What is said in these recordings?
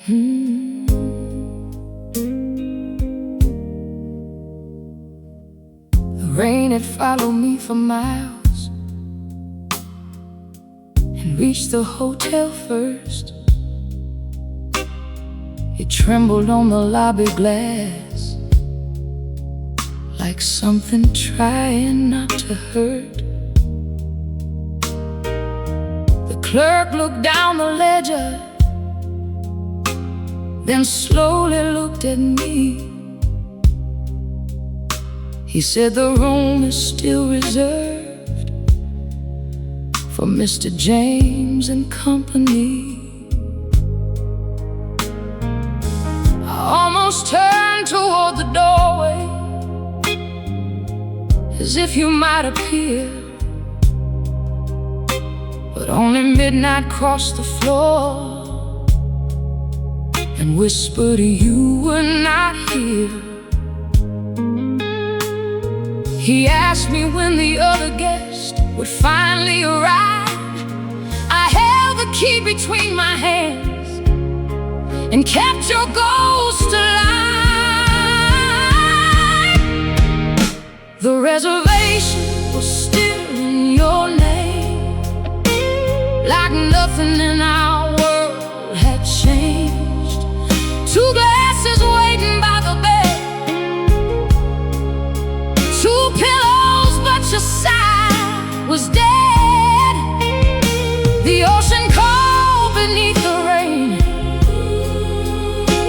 The rain had followed me for miles and reached the hotel first. It trembled on the lobby glass like something trying not to hurt. The clerk looked down the ledger, then slowly looked at me. He said the room is still reserved for Mr. James and company. I almost turned toward the doorway, as if you might appear, but only midnight crossed the floor and whispered you were not here. He asked me when the other guest would finally arrive. I held the key between my hands and kept your ghost alive. The reservation was still in your name, like nothing in our world had changed. Two glasses waiting by the bed, two pillows, but your side was dead. The ocean cold beneath the rain,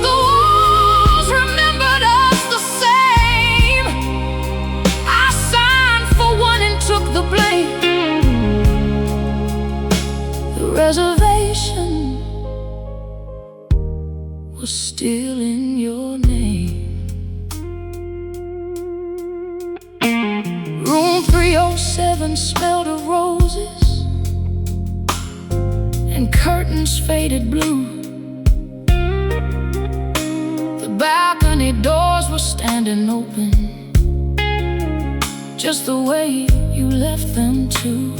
the walls remembered us the same. I signed for one and took the blame. The reservation was still in your name. Room 307 smelled of roses and curtains faded blue. The balcony doors were standing open, just the way you left them too.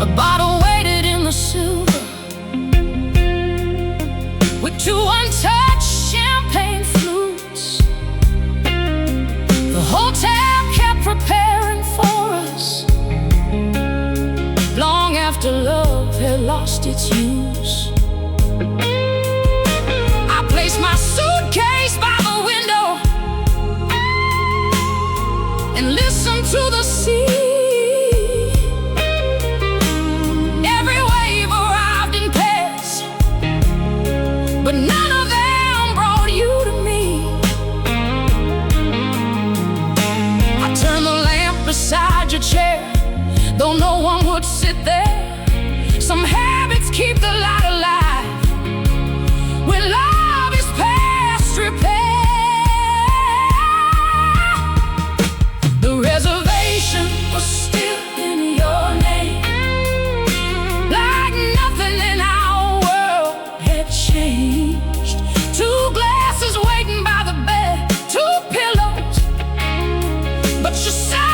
A bottle waited in the silver with two untouched champagne flutes. The hotel kept preparing for us long after love had lost its use. I placed my suitcase by the window and listened to the sea. Every wave arrived in pairs, but none of them brought you to me. I turned the lamp beside your chair, though no one would sit there. Some habits keep the light alive when love is past repair. The reservation was still in your name, like nothing in our world had changed. Two glasses waiting by the bed, two pillows, but your side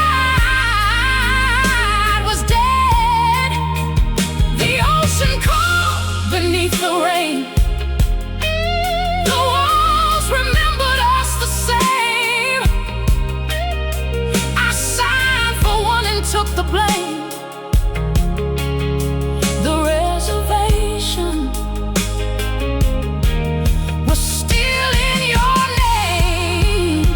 was dead. The ocean cold beneath the rain, the walls remembered us the same. I signed for one and took the blame. The reservation was still in your name.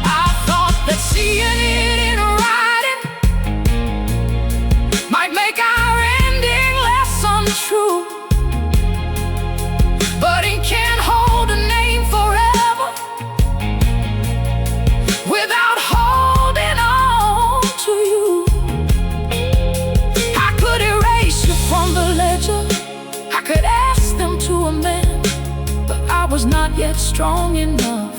I thought that seeing it in writing might make our ending less untrue, but it can't hold a name forever without holding on to you. I could erase you from the ledger, I could ask them to amend, but I was not yet strong enough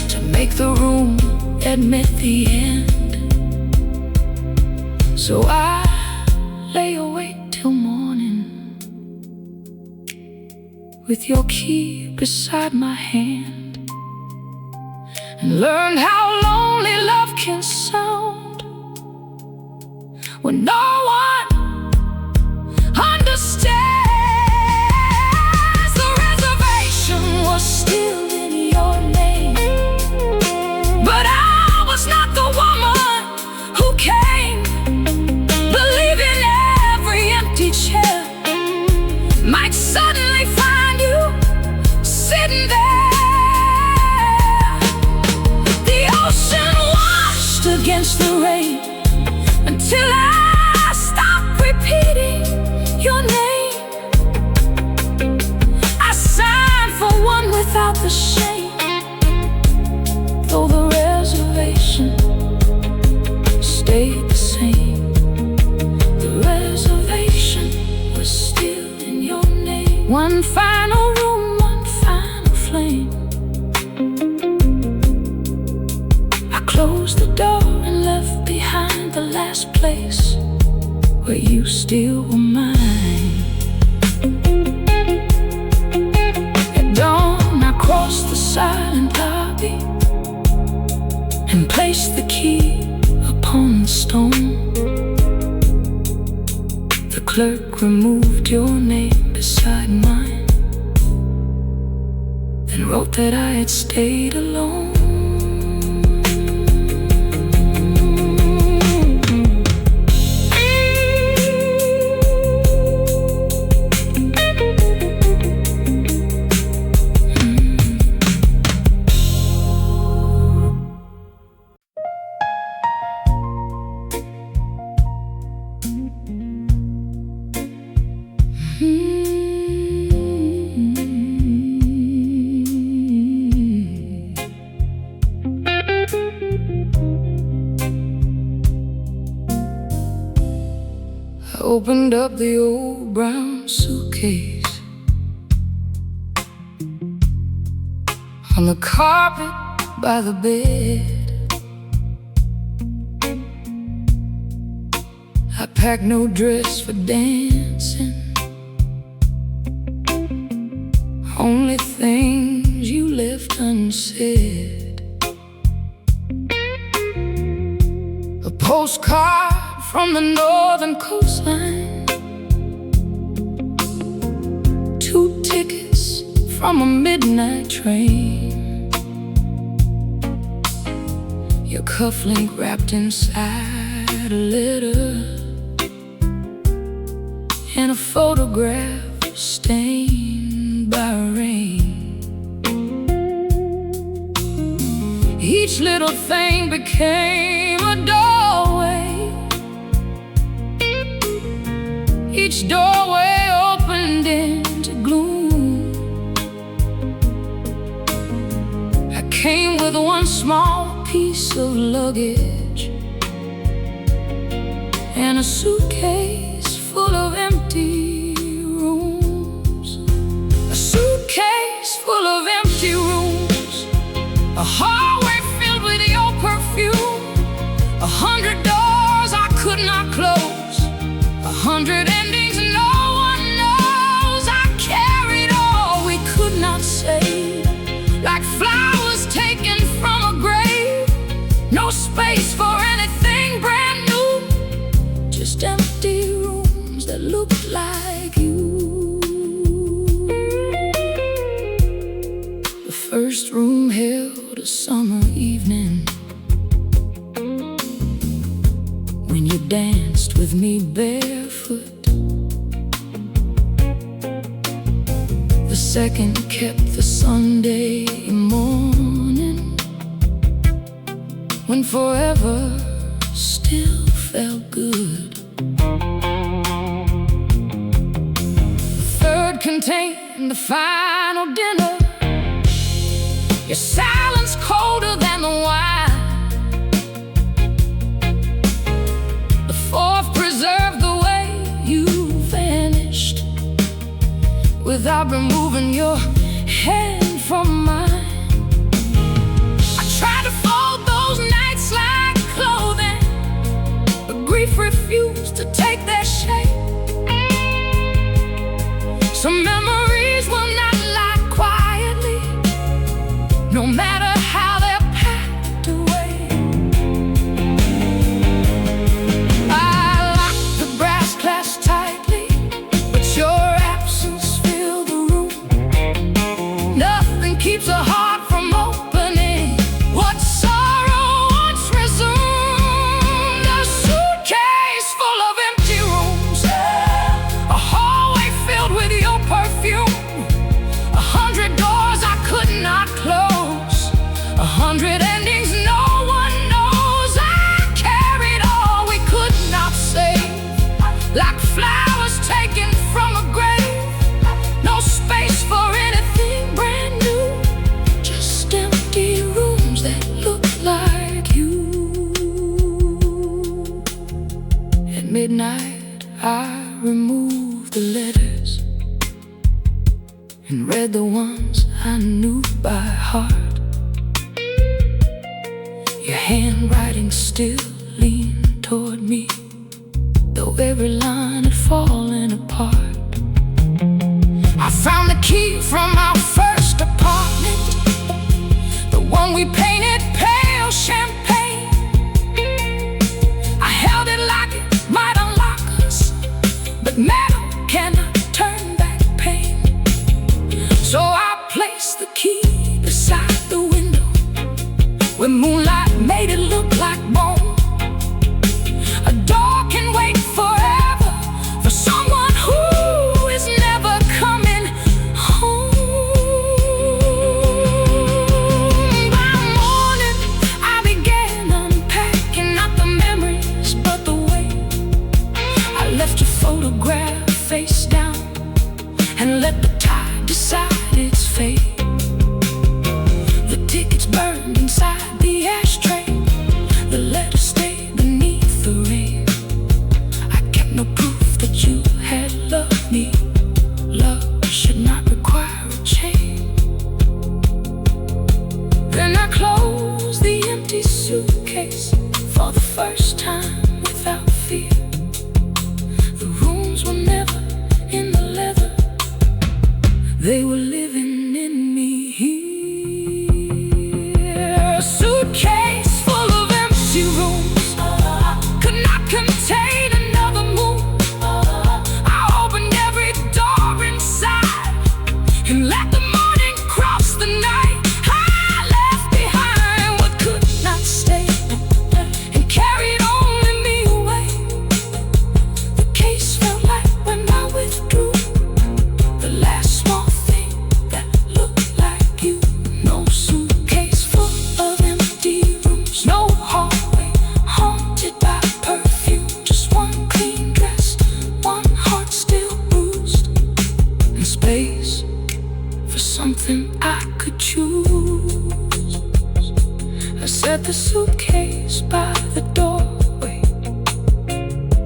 to make the room admit the end. So I lay awake till morning with your key beside my hand, and learned how lonely love can sound when no one One final room, one final flame. I closed the door and left behind the last place where you still were mine. At dawn I crossed the silent lobby and placed the key upon the stone. The clerk removed your name beside mine, then wrote that I had stayed alone. I opened up the old brown suitcase. On the carpet by the bed, I packed no dress for dancing, only things you left unsaid. A postcard from the northern coastline, 2 tickets from a midnight train, your cufflink wrapped inside a letter, and a photograph stained by rain. Each little thing became a doorway. Each doorway opened into gloom. I came with one small piece of luggage and a suitcase full of empty rooms. A suitcase full of empty rooms. A hallway filled with your perfume. 100 doors I could not close. 100 endings no one knows. I carried all we could not say, like flowers taken from a grave. No space for anything brand new, just empty rooms that looked like you. The first room held a summer evening when you danced with me barefoot. The second kept the Sunday morning when forever still felt good. The third contained the final dinner, your silence colder than the wine. The fourth preserved the way you vanished, without removing your hand from mine. I tried to fold those nights like clothing, but grief refused to take their shape. Some memories will not lie quietly, no matter how they're packed away. I locked the brass clasp tightly, but your absence filled the room. Nothing keeps a heart from opening what sorrow once resumed. A suitcase full of empty rooms, a hallway filled with your perfume. 100 doors I could not close. 100 endings no one knows. I carried all we could not save, like flowers taken from a grave. No space for anything brand new, just empty rooms that look like you. At midnight I removed the letters and read the ones I knew by heart. Your handwriting still leaned toward me, though every line had fallen apart. I found the key from our first apartment, the one we painted pale champagne. I held it like it might unlock us, but metal cannot turn back pain. So I placed the key beside the window, where moonlight made it look like bone. A door can wait forever for someone who is never coming home. By morning, I began unpacking, not the memories, but the way. I left your photograph face down and let the tide decide its fate. The tickets burned inside the ashtray, the letters stayed beneath the rain. I kept no proof that you had loved me. Love should not require a chain. Then I closed the empty suitcase for the first time without fear. The rooms were never in the leather, they were living in me here. A suitcase full of empty rooms could not contain another moon. I opened every door inside and let the morning cross the night. I left behind what could not stay and carried only me away. The case felt like when I withdrew, the last small thing that looked like you. No suitcase full of empty rooms, no hallway haunted by perfume. Just one clean dress, one heart still bruised, and space for something I could choose. I set the suitcase by the doorway,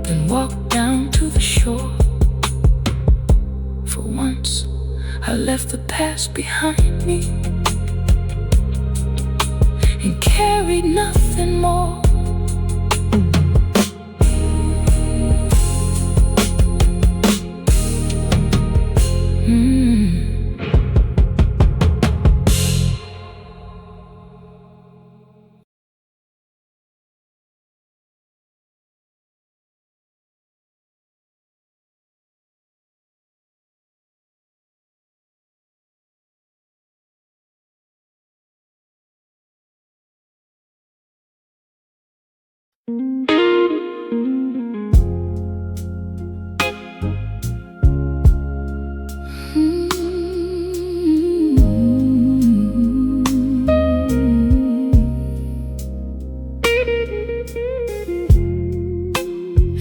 then walked down to the shore. For once, I left the past behind me and carried nothing more.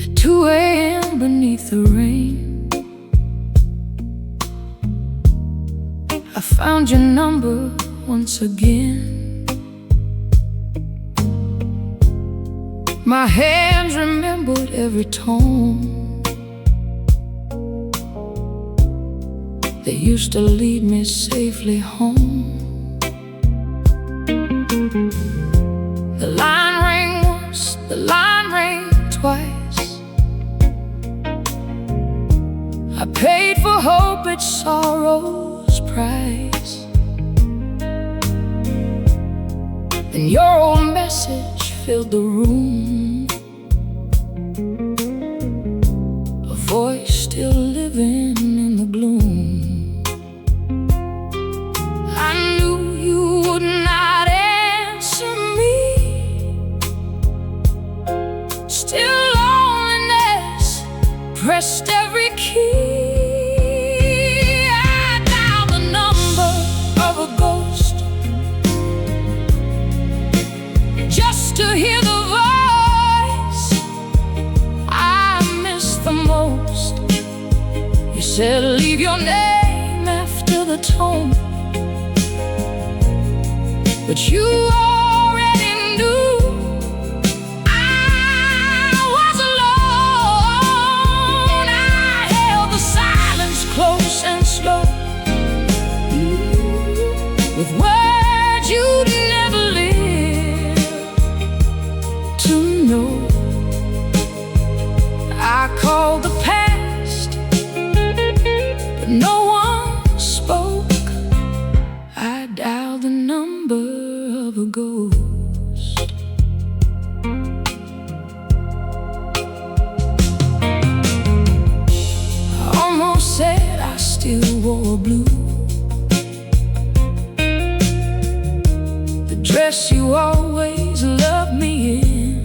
At 2 a.m. beneath the rain, I found your number once again. My hands remembered every tone. They used to lead me safely home. The line rang once, the line rang twice. I paid for hope at sorrow's price. Then your old message filled the room, a voice still living in the gloom. I knew you would not answer me. Still loneliness pressed every key. I dialed the number of a ghost just to hear the voice I miss the most. You said leave your name after the tone, but you already knew I was alone. I held the silence close and slow, dress you always loved me in.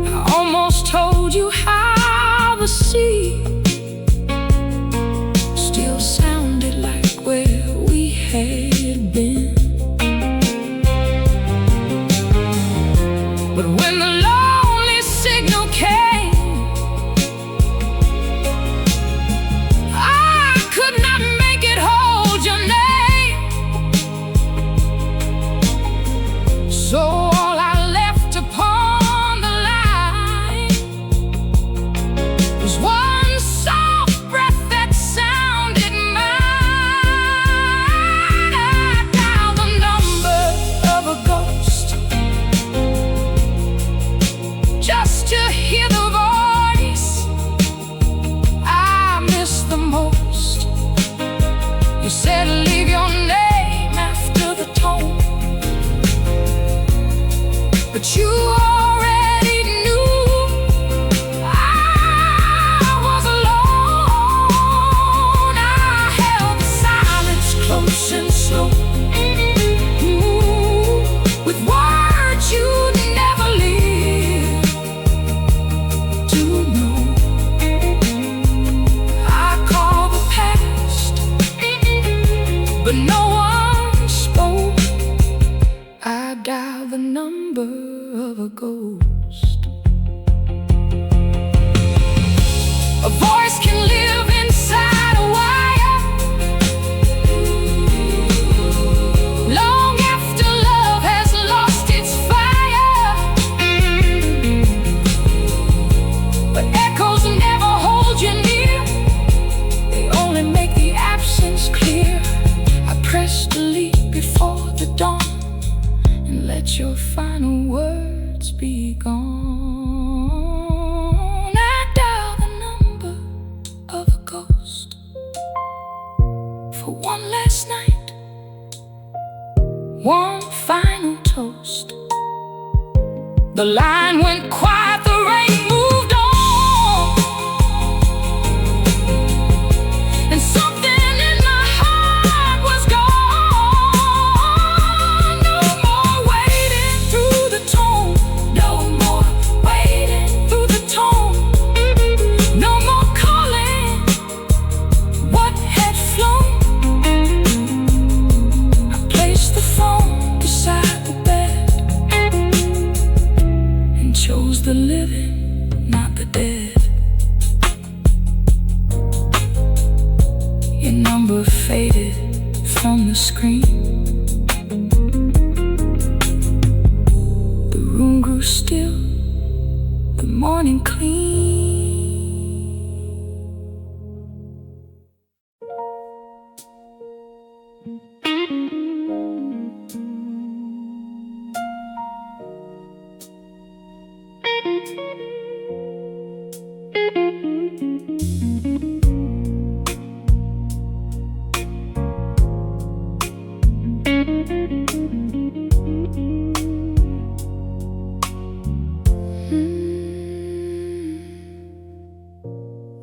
I almost told you how the sea still sounded like where we had been. But when the lonely signal came, I could not make it hold your name. So all I left upon the line was one soft breath that sounded mine. I dialed the number of a ghost just to hear the voice I miss the most. You said leave your name after the tone, but you already knew I was alone. I held the silence close and slow, with words you'd never live to know. I call the past, but no one spoke. I dialed the number of a ghost. A voice can live inside a wire long after love has lost its fire. But echoes never hold you near, they only make the absence clear. I press delete before the dawn and let your final words be gone. I dial the number of a ghost for one last night, one final toast. The line went quiet, the rain moved on, and something in my heart was gone. No more waiting through the tone, no more waiting through the tone, no more calling what had flown. I placed the phone beside the bed and chose the living, not the dead. Your number faded from the screen. The room grew still, the morning clean.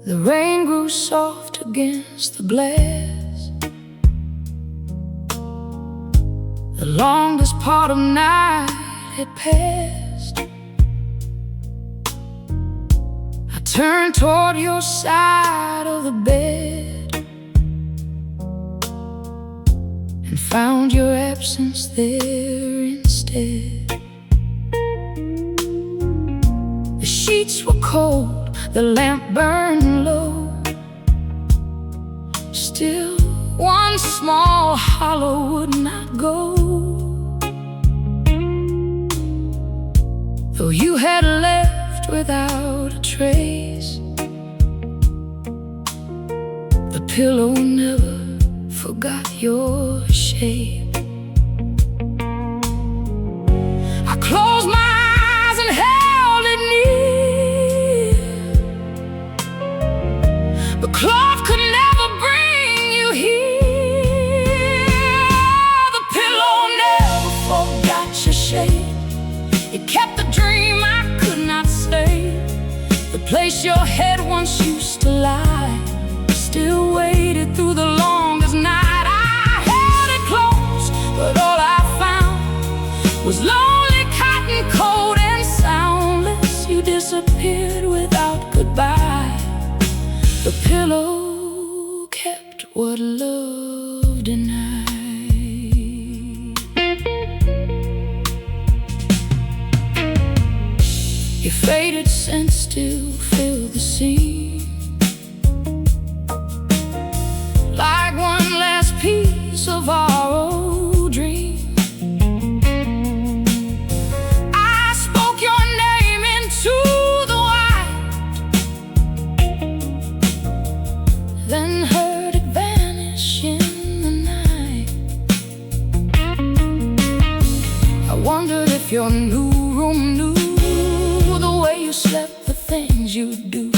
The rain grew soft against the glass. The longest part of night had passed. I turned toward your side of the bed and found your absence there instead. The sheets were cold, the lamp burned low. Still, one small hollow would not go. Though you had left without a trace, the pillow never forgot your shape. I closed my eyes and held it near, but cloth could never bring you here. The pillow never forgot your shape. It kept the dream I could not say. The place your head once used to lie still waited through the longest night. I held it close, disappeared without goodbye. The pillow kept what love denied. Your faded scent still filled the scene, like one last piece of our old dream. I spoke your name into the wild, then heard it vanish in the night. I wondered if your new room knew the way you slept, the things you do,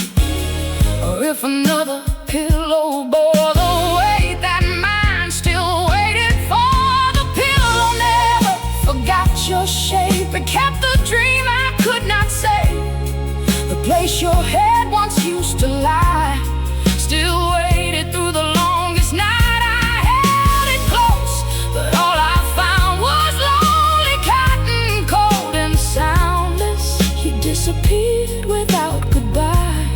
or if another pillow bore the weight that mine still waited for. The pillow never forgot your shape. It kept the dream I could not say. The place your head once used to lie still waited through the longest night. I held it close, but all I found was lonely cotton, cold and soundless. He disappeared without goodbye.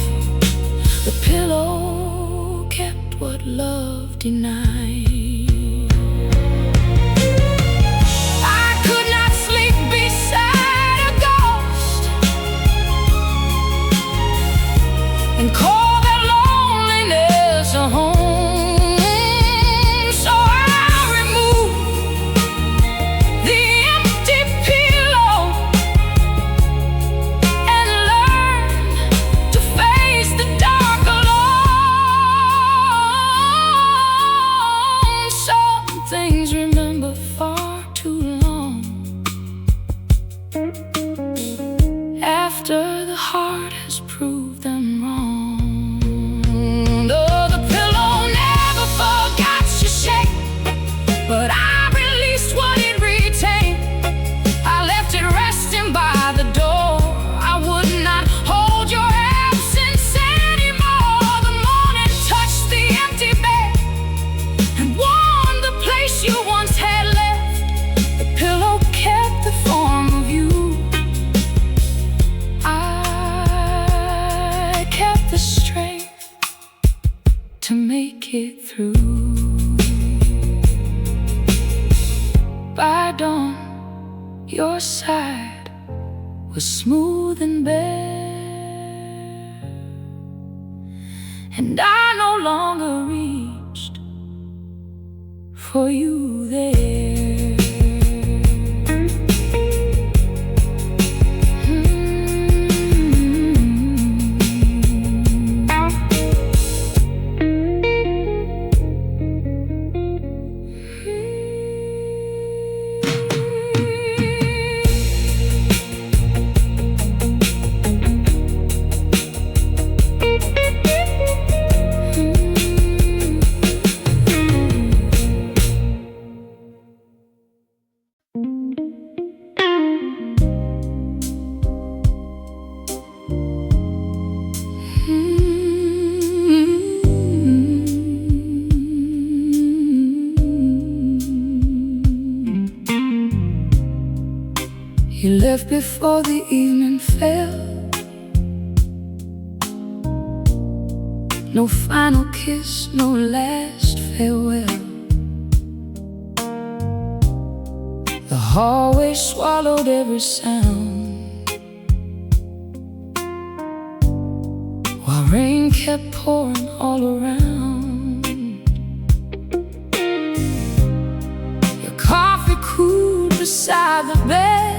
The pillow kept what love denied. I could not sleep beside a ghost and call that loneliness a home. So I removed the empty pillow and learned to face the dark alone. Some things remember far too long, after the heart has proved them wrong. No, the pillow never forgot your shape, but I released what it retained. I left it resting by the door. I would not hold your absence anymore. The morning touched the empty bed and warmed the place you once had left. The pillow kept the form of you. I kept the strength to make it through. By dawn, your side was smooth and bare, and I no longer reached for you there. You left before the evening fell. No final kiss, no last farewell. The hallway swallowed every sound, while rain kept pouring all around. Your coffee cooled beside the bed.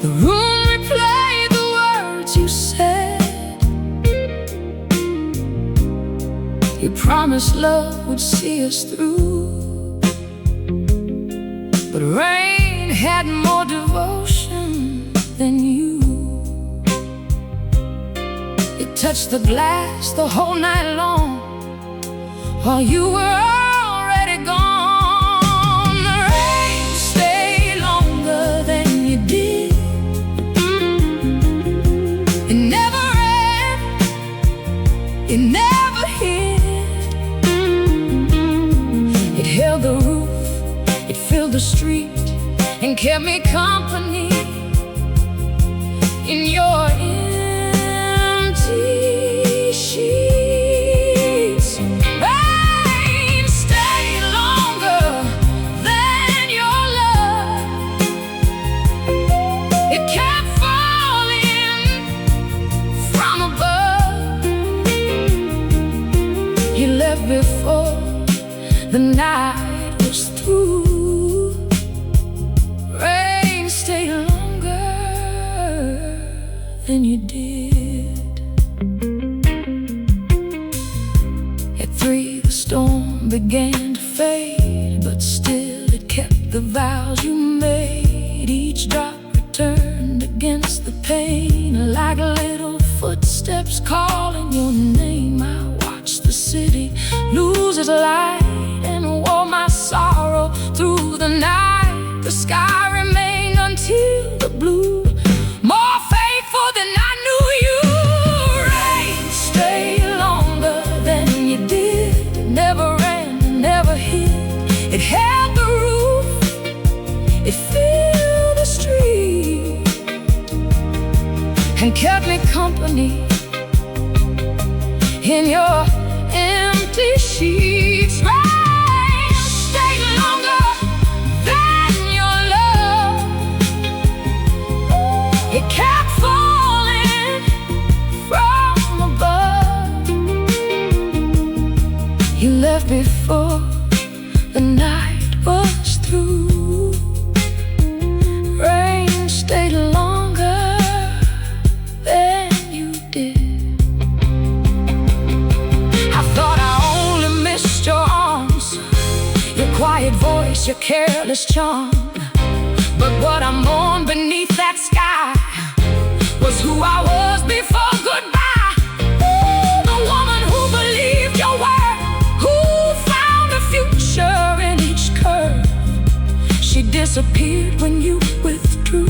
The room replayed the words you said. You promised love would see us through, but rain had more devotion than you. It touched the glass the whole night long, while you were already gone. The rain stayed longer than you did. It never ran, it never hid. It held the roof, it filled the street, and kept me company in your empty sheets. Rain stayed longer than your love. It kept falling from above. He left before the night was through. Rain stayed longer than you did. At 3, the storm began to fade, but still it kept the vows you made. Each drop returned against the pane, like little footsteps calling your name. I watched the city lose its light and wore my sorrow through the night. The sky remained until the blue, more faithful than I knew you. Rain stayed longer than you did. It never ran, never hid. It held the roof, it filled the street, and kept me company in your empty sheets. Rain stayed longer than your love. It kept falling from above. You left before the night was through. Rain stayed longer than you did. I thought I only missed your arms, your quiet voice, your careless charm. But what I mourned beneath that sky was who I was before goodbye. Ooh, the woman who believed your word, who found a future in each curve. She disappeared when you withdrew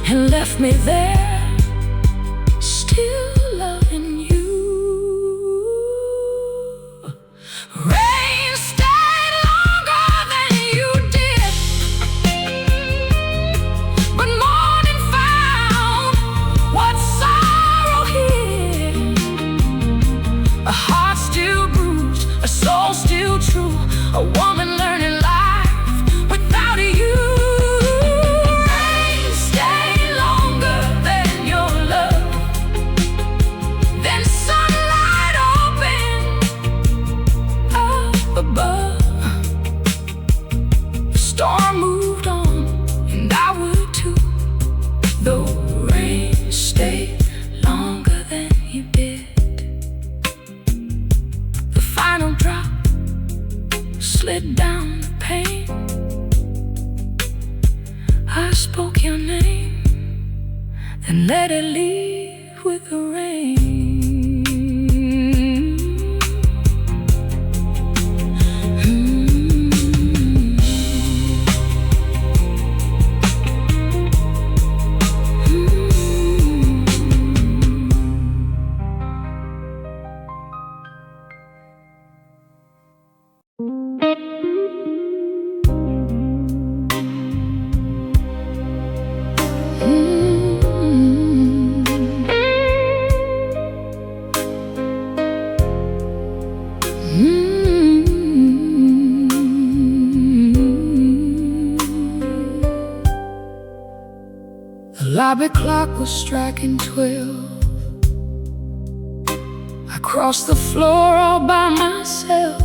and left me there, still loving you. Rain stayed longer than you did, but morning found what sorrow hid. A heart still bruised, a soul still true, a woman learning life without you. Rain stayed longer than your love. Then sunlight opened up above. The storm moved on, and I would too, though rain stayed longer than you did. The final drop slid down the pane. I spoke your name, then let it leave with the rain. The lobby clock was striking 12. I crossed the floor all by myself.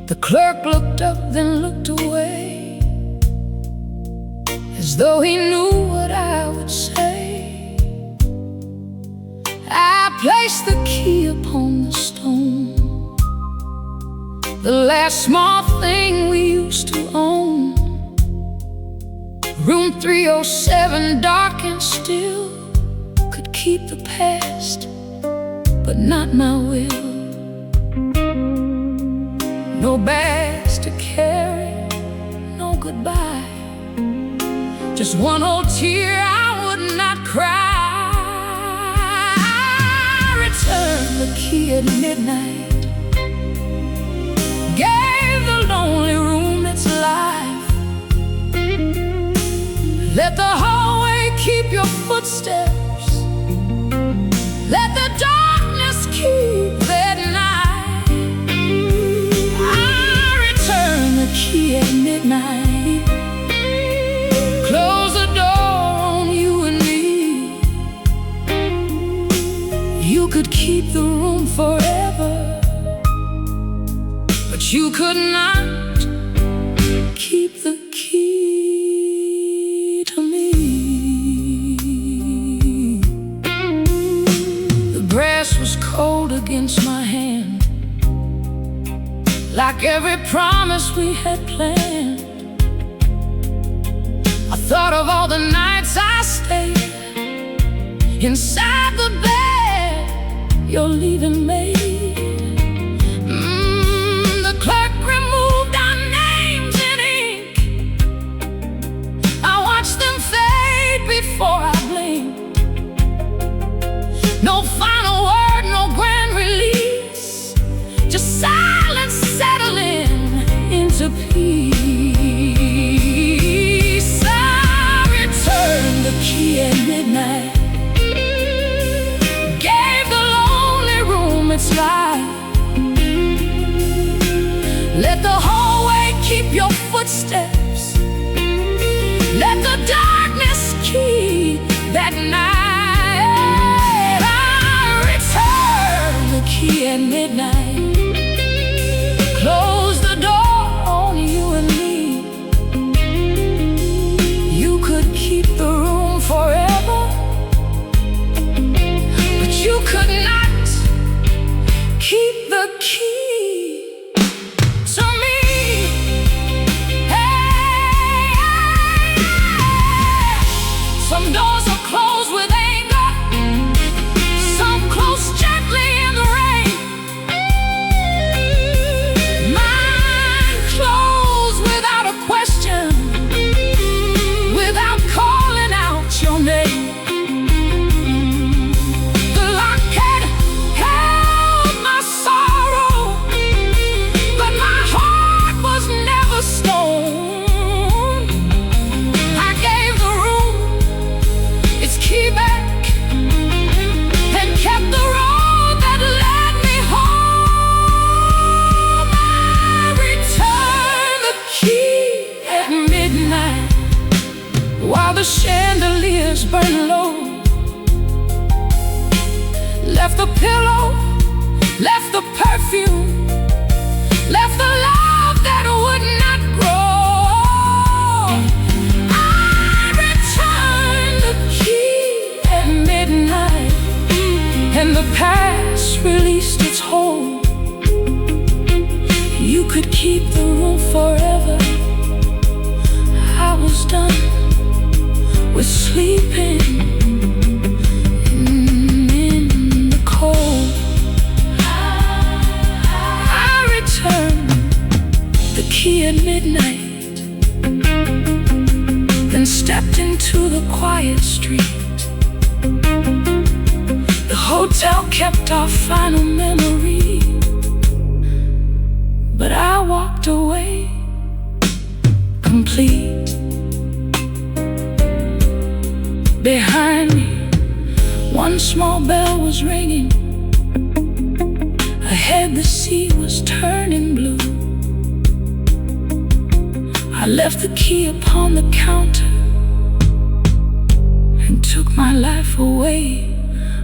The clerk looked up, then looked away, as though he knew what I would say. I placed the key upon the stone, the last small thing we used to own. Room 307, dark and still, could keep the past, but not my will. No bags to carry, no goodbye, just one old tear I would not cry. I returned the key at midnight, gave the lonely room its life, let the hallway keep your footsteps. Let the darkness keep that night. I return the key at midnight. Close the door on you and me. You could keep the room forever, but you could not keep the key to me. The brass was cold against my hand, like every promise we had planned. I thought of all the nights I stayed inside the bed you're leaving made. The clerk removed our names in ink. I watched them fade before I blinked. No final word, no grand release, just silence settling into peace. I returned the key at midnight, gave the lonely room its light. Let the hallway keep your footsteps. Let the darkness keep that night. I return the key at midnight. Close the door on you and me. You could keep the room forever, but you could not keep the key to me. Hey, some doors are closed with anger, some close gently in the rain. Mine closed without a question, without calling out your name. The lock had held my sorrow, but my heart was never stone. I gave the room its key back and kept the road that led me home. I returned the key at midnight while the chandeliers burn low. Left the pillow, left the perfume, left the love that would not grow. I returned the key at midnight, and the past released its hold. You could keep the room forever. I was done with sleeping in the cold. I returned the key at midnight, then stepped into the quiet street. The hotel kept our final memory, but I walked away complete. Behind me, one small bell was ringing. Ahead, the sea was turning blue. I left the key upon the counter and took my life away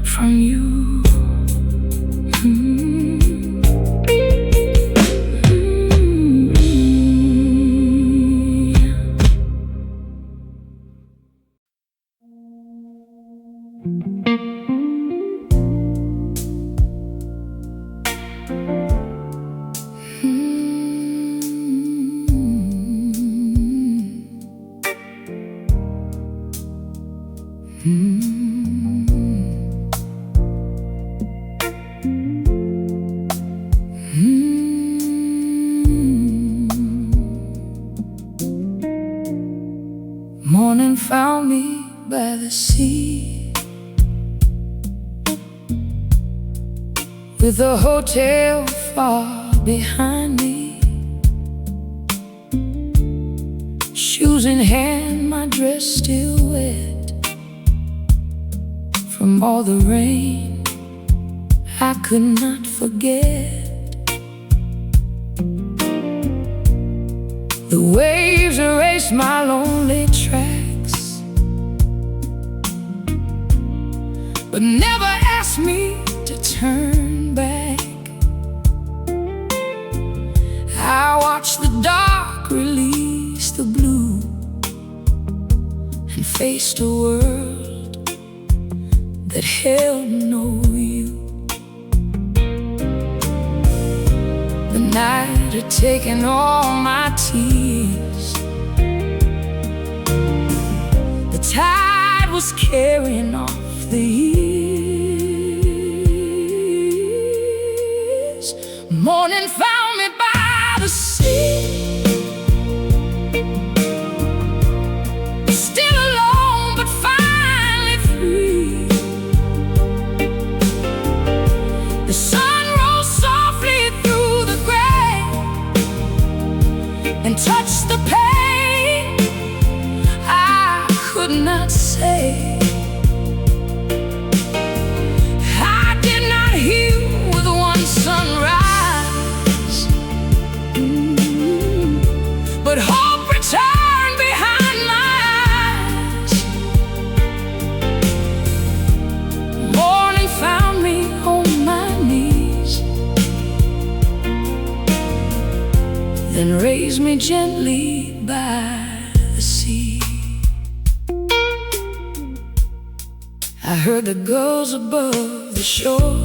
from you. Morning found me by the sea, with the hotel far behind me. Shoes in hand, my dress still wet, from all the rain. I could not forget the waves erased my lonely tracks, but never asked me to turn back. I watched the dark release the blue and faced a world that held no you. The night had taken all my tears. The tide was carrying off the years. Morning found me by the sea, still alone but finally free. The sun rose softly through the gray and touched the pain I could not say. I did not heal with one sunrise, but hope returned behind my eyes. Morning found me on my knees, then raised me gently by the sea. I heard the gulls above the shore,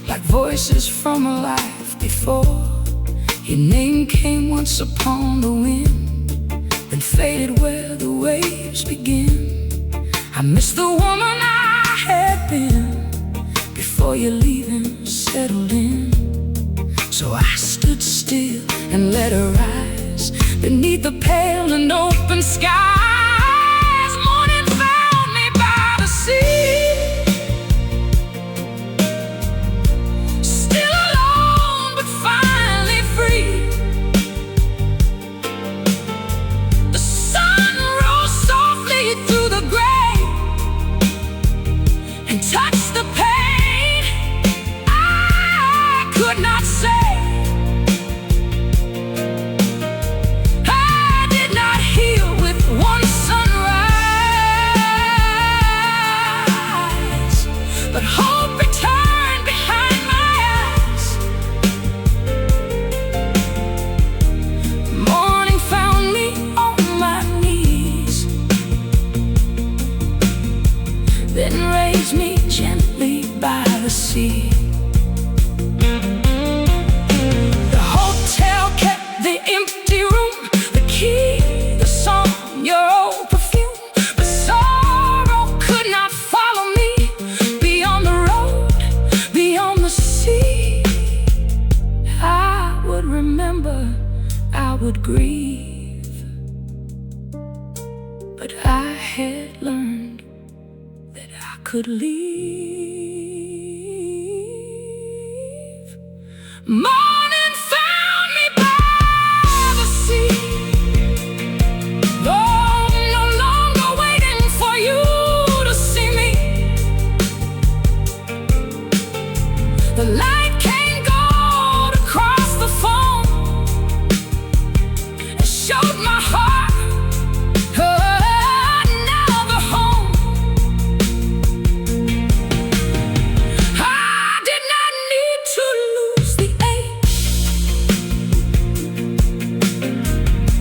like voices from a life before. Your name came once upon the wind, then faded where the waves begin. I miss the woman I had been before your leaving settled in. So I stood still and let her rise beneath the pale and open skies. Morning found me by the sea, still alone but finally free. The sun rose softly through the gray and touched the pain I could not say. I did not heal with one sunrise, but hope returned behind my eyes. Morning found me on my knees, then raised me gently by the sea. The hotel kept the empty room, the key, the song, your old perfume. But sorrow could not follow me beyond the road, beyond the sea. I would remember, I would grieve, but I had learned that I could leave. Morning found me by the sea, though no longer waiting for you to see me. The light came gold across the foam and showed my heart another home. I did not need to lose the ache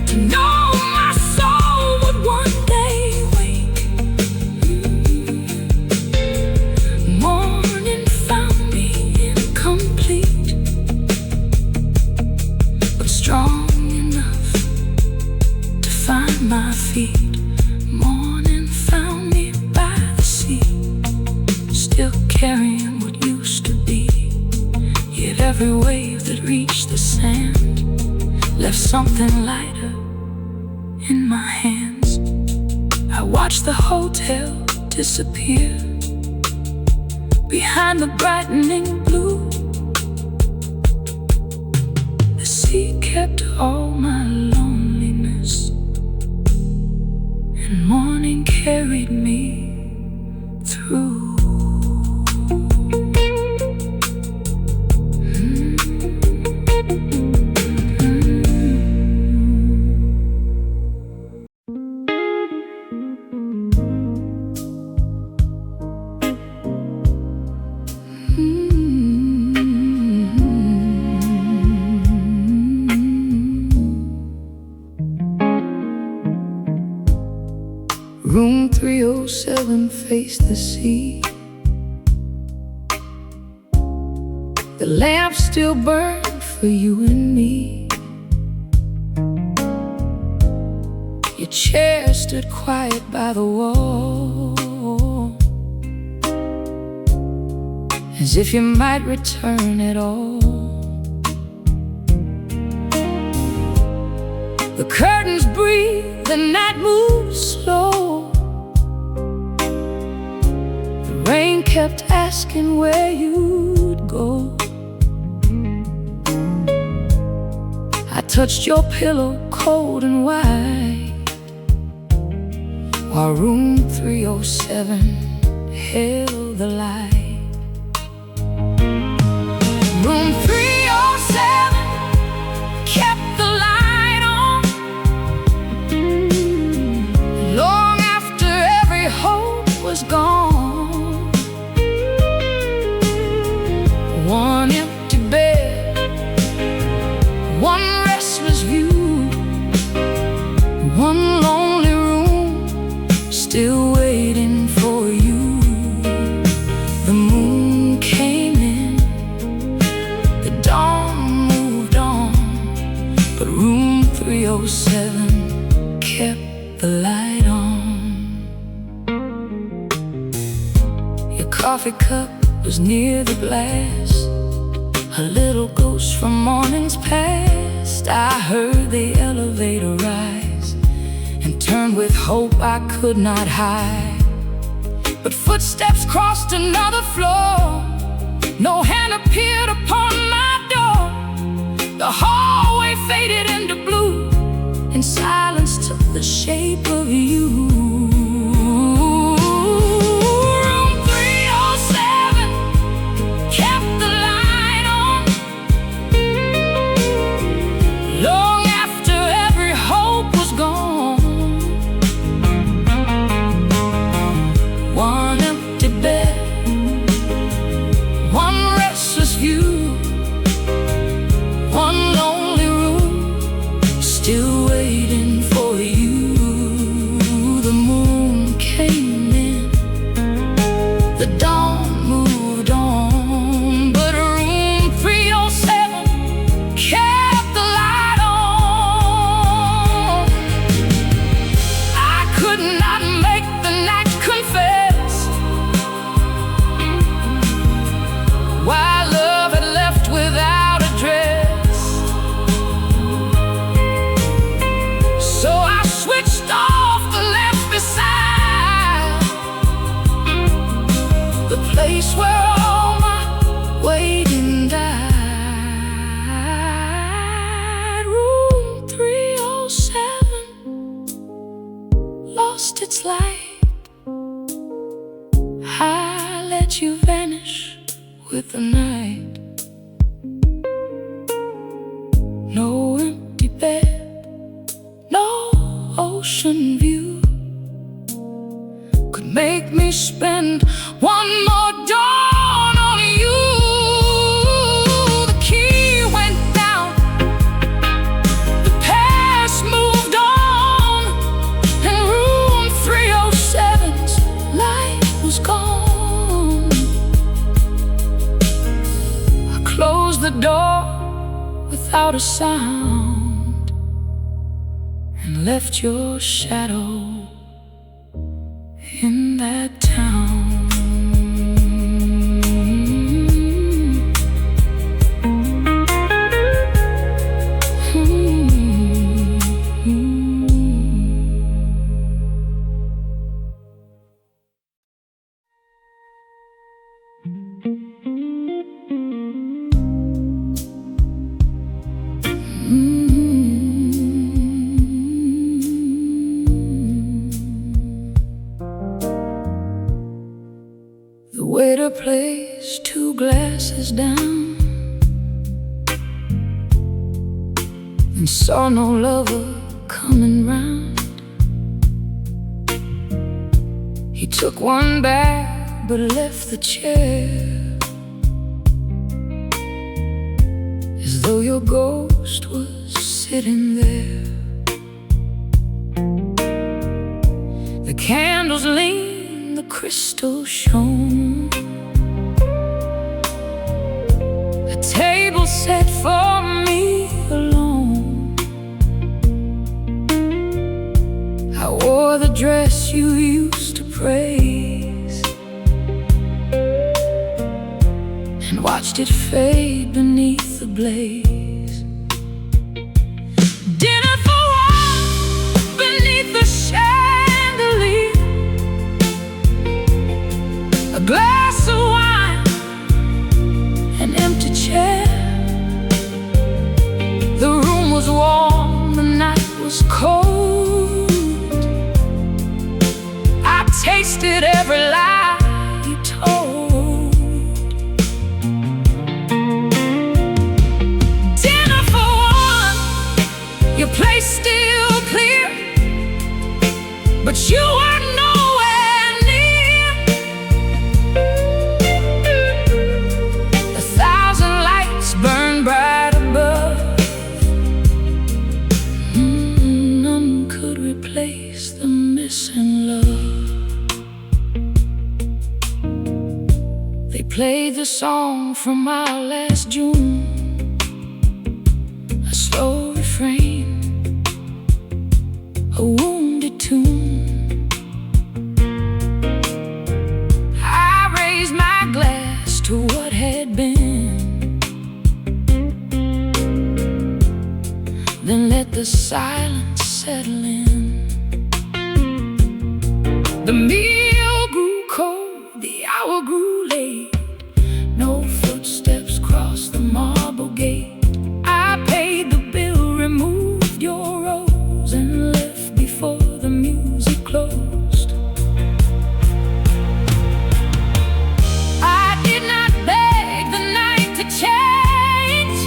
to know my soul would one day wake. Morning found me incomplete, but strong enough to find my feet. Morning found me by the sea, still carrying what used to be. Yet every wave that reached the sand left something lighter in my hands. I watched the hotel disappear behind the brightening blue. The sea kept all my loneliness, and morning carried me through. Room 307 faced the sea. The lamp still burned for you and me. Your chair stood quiet by the wall, as if you might return at all. The curtains breathe, the night moves slow. The rain kept asking where you'd go. I touched your pillow cold and white, while room 307 held the light. Room 307 kept the light on, long after every hope was gone. One empty bed, one restless view, one lonely room still waiting for you. The moon came in, the dawn moved on, but room 307 kept the light on. Your coffee cup was near the blast, a little ghost from mornings past. I heard the elevator rise and turned with hope I could not hide. But footsteps crossed another floor, no hand appeared upon my door. The hallway faded into blue, and silence took the shape of you. Room 307 kept the light on, long after every hope was gone. One empty bed, one restless view, one lonely room still waiting for you. The moon came in, the dawn moved on, but room 307 kept the light on. I could not make the night confess why love had left without address. So I switched off the lamp beside the place where all my waiting died. Room 307 lost its light. I let you vanish with the night. No empty bed, no ocean view could make me spend one more dawn on you. The key went down, the past moved on, and room 307's light was gone. I closed the door without a sound and left your shadow in that town. The waiter placed 2 glasses down and saw no lover coming round. He took one bag but left the chair, as though your ghost was sitting there. The candles lean, the crystal shone. A table set for me alone. I wore the dress you used to praise and watched it fade beneath the blaze. Dinner for one beneath the chandelier, a glass of wine, an empty chair. The room was warm, the night was cold. I tasted every lie you told. Dinner for one, your place still clear, but you were nowhere near. 1,000 lights burned bright above. None could replace the missing love. They played the song from our last June, a slow refrain, a wounded tune. I raised my glass to what had been, then let the silence settle in. The meal grew cold, the hour grew late. No footsteps crossed the marble gate. I paid the bill, removed your rose, and left before the music closed. I did not beg the night to change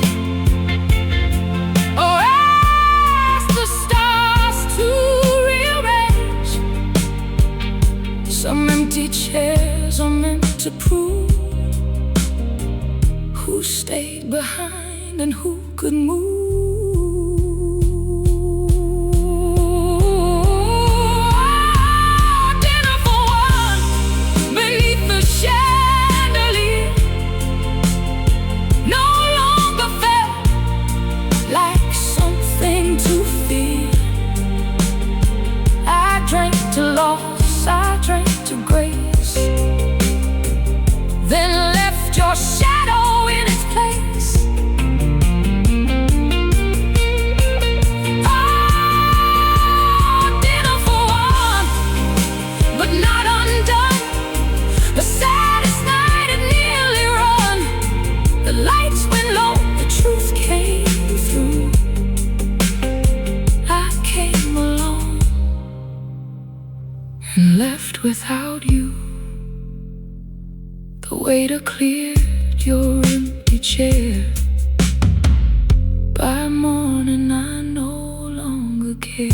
or ask the stars to rearrange. Some empty chairs are meant to prove who stayed behind and who could move. Dinner for one beneath the chandelier no longer felt like something to fear. I drank to loss, I drank to grace, then left your shadow in its place. Oh, dinner for one, but not undone. The saddest night had nearly run. The lights went low, the truth came through. I came alone and left without you. The waiter cleared your empty chair. By morning I no longer cared.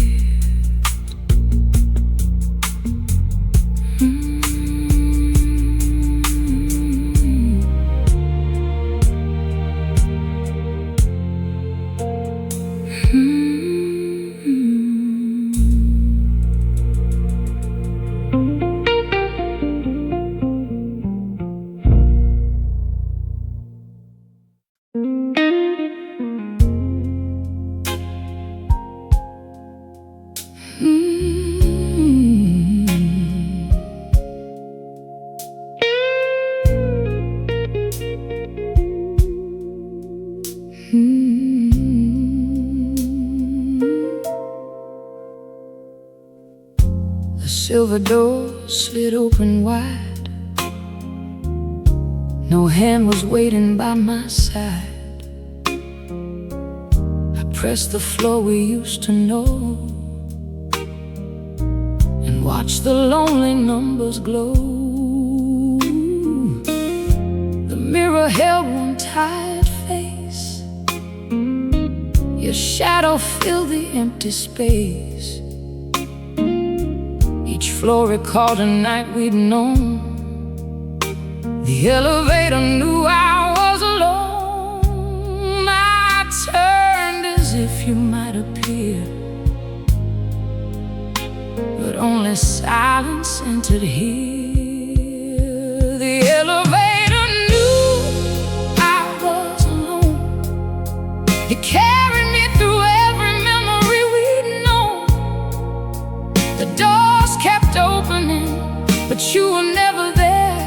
The silver door slid open wide. No hand was waiting by my side. I pressed the floor we used to know and watched the lonely numbers glow. The mirror held one tired face. Your shadow filled the empty space. Each floor recalled a night we'd known. The elevator knew I was alone. I turned as if you might appear, but only silence entered here. The elevator knew I was alone. It carried me through every memory we'd known. The doors kept opening, but you were never there.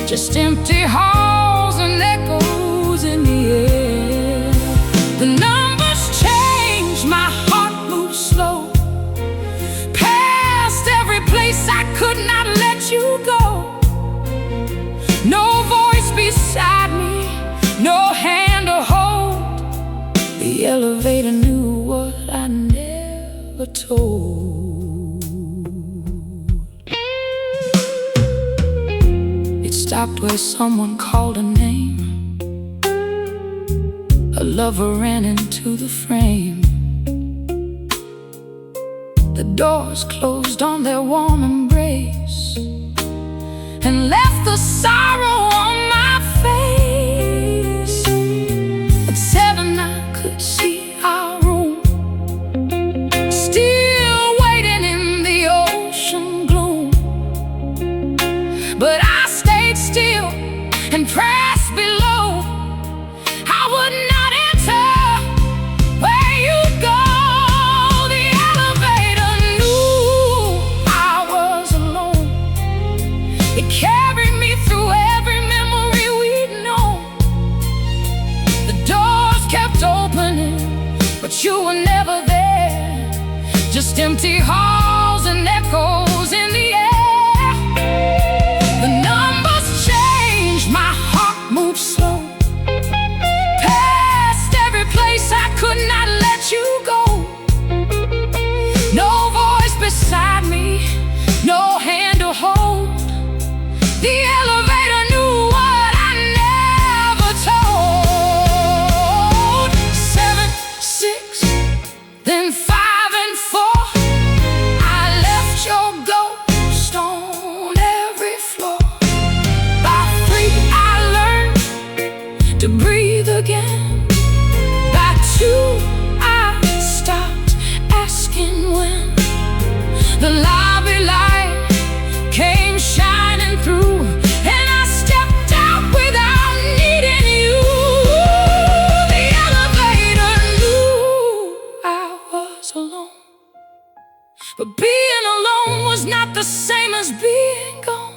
Just empty halls and echoes in the air. The numbers changed, my heart moved slow, past every place I could not let you go. No voice beside me, no hand to hold. The elevator knew what I never told. It stopped where someone called a name. A lover ran into the frame. The doors closed on their warm embrace and left the sorrow on my face. At 7 I could see our room, still waiting in the ocean gloom. But I stayed still and pressed below. I would not enter where you go. The elevator knew I was alone. It carried me through every memory we'd known. The doors kept opening, but you were never there. Just empty halls and echoes in the air. The numbers changed, my heart moved slow, past every place I could not let you go. No voice beside me, no hand to hold. The elevator knew what I never told. 7, 6, then 5 and 4. I left your ghost on every floor. By 3 I learned to breathe again. By 2 I stopped asking when. The lobby light came shining through, and I stepped out without needing you. The elevator knew I was alone, but being alone was not the same as being gone.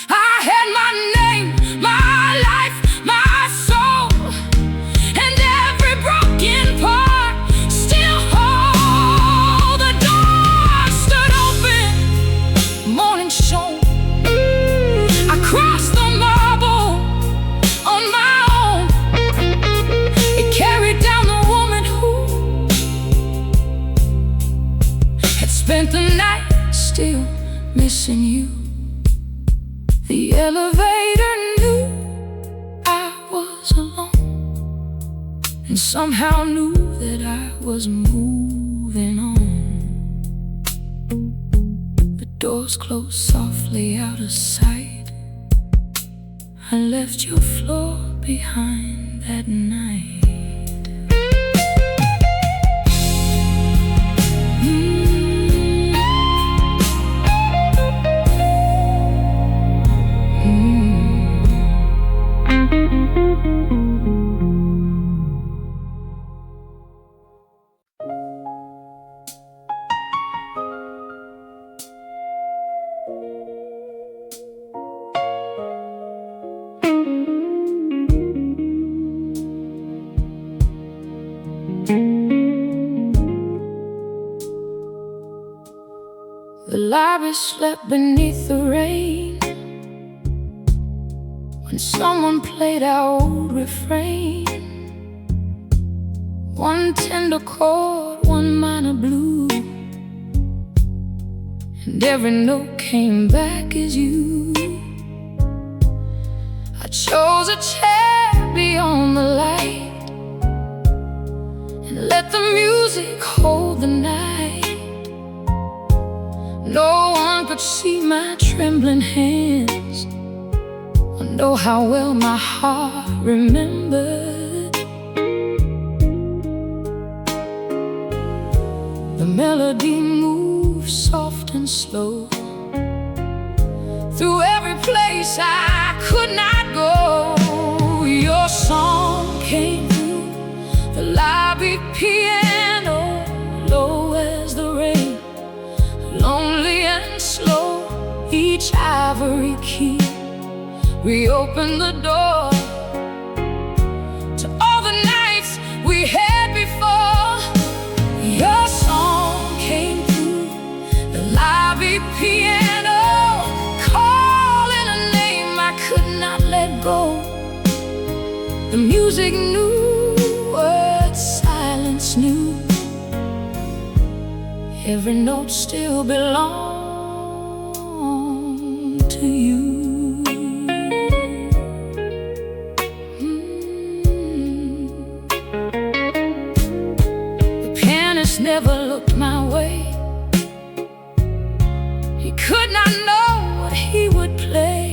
I had my name, my life, my soul, and every broken part still whole. The door stood open, morning shone. I crossed the marble on my own. It carried down the woman who had spent the night still missing you. The elevator knew I was alone, and somehow knew that I was moving on. The doors closed softly out of sight. I left your floor behind that night. The lobby slept beneath the rain when someone played our old refrain. One tender chord, one minor blue, and every note came back as you. I chose a chair beyond the light and let the music hold the night. No one could see my trembling hands or know how well my heart remembered. The melody moved move soft and slow through every place I could not go. Your song came through the lobby piano, low as the rain, lonely and slow. Each ivory key reopened the door to all the nights we had before. Your song came through the lobby piano, calling a name I could not let go. The music knew what silence knew. Every note still belonged to you. The pianist never looked my way. He could not know what he would play.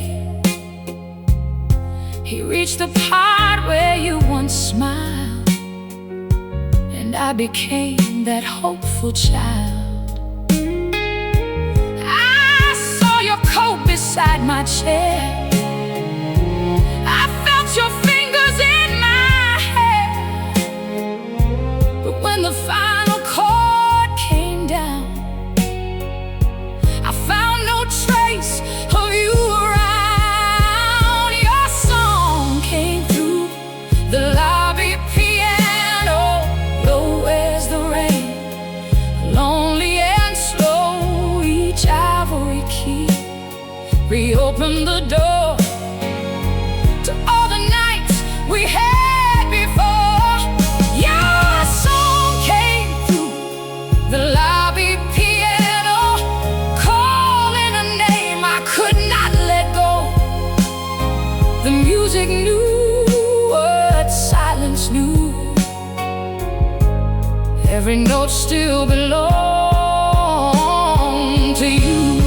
He reached the part where you once smiled, and I became that hopeful child. I saw your coat beside my chair. I felt your fingers in my hair. But when the final chord came down, I found no trace of you around. Your song came through the lobby piano, low as the rain, lonely and slow. Each ivory key reopened the door to all the nights we had before. Your song came through the lobby piano, calling a name I could not let go. The music knew what silence knew. Every note still belonged to you.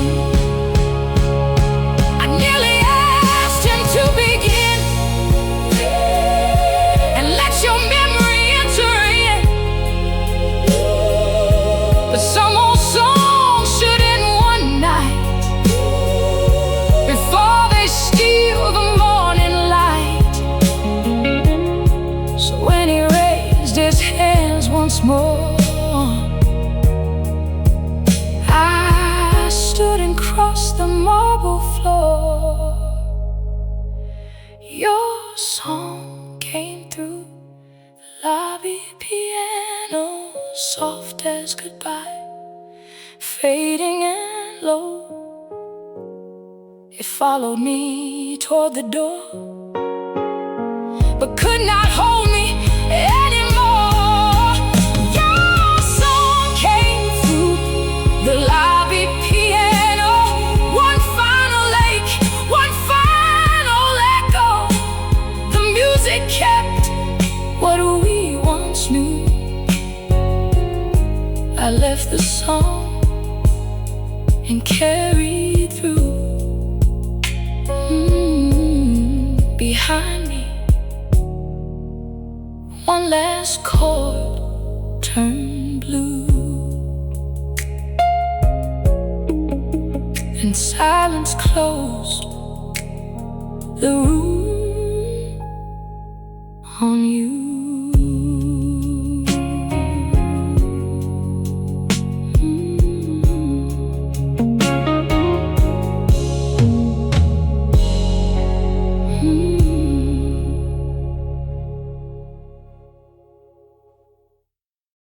I nearly asked him to begin and let your memory enter in, but some old songs should end one night before they steal the morning light. So when he raised his hands once more, I stood and crossed the marble floor. Your song came through the lobby piano, soft as goodbye, fading and low. It followed me toward the door, but could not hold me anymore. Your song came through the lobby piano, one final ache, one final let go. The music kept what we once knew. I left the song and carried through. Behind me, one last chord turned blue, and silence closed the room on you.